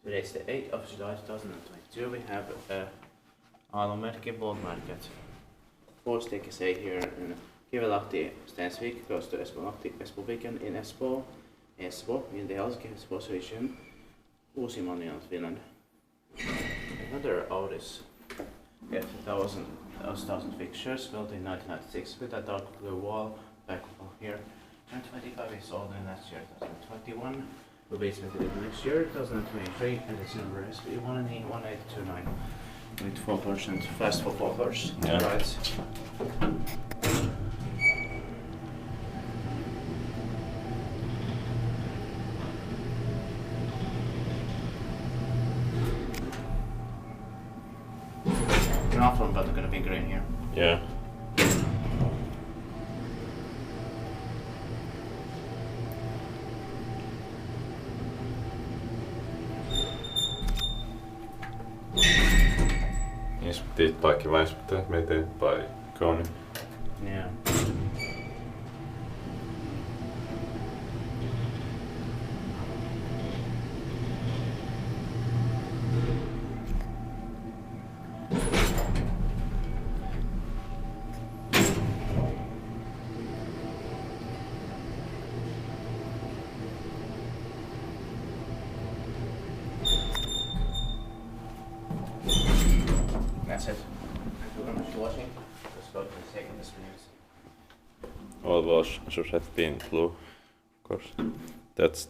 Today is the 8th of July 2022. We have Aallonmerkki Bulk Market. First take a say here in Kivenlahti Stensvik goes to Espoo weekend in Espoo in the Espoo region, modernized Finland. Another Otis get 1,000 fixtures built in 1996 with a dark blue wall back wall here. And 25 is old in last year, 2021. Will be expected next year, 2023, and it's number SB1829 with 4%, fast for 4 floors. Yeah. Right. An Aallonmerkki, but gonna be green here. Yeah. Inspekteert wijsbetrek met bij koning. Yeah. That's it. Thank you very much for watching. Let's go to the second experience. All was should have been blue, of course. That's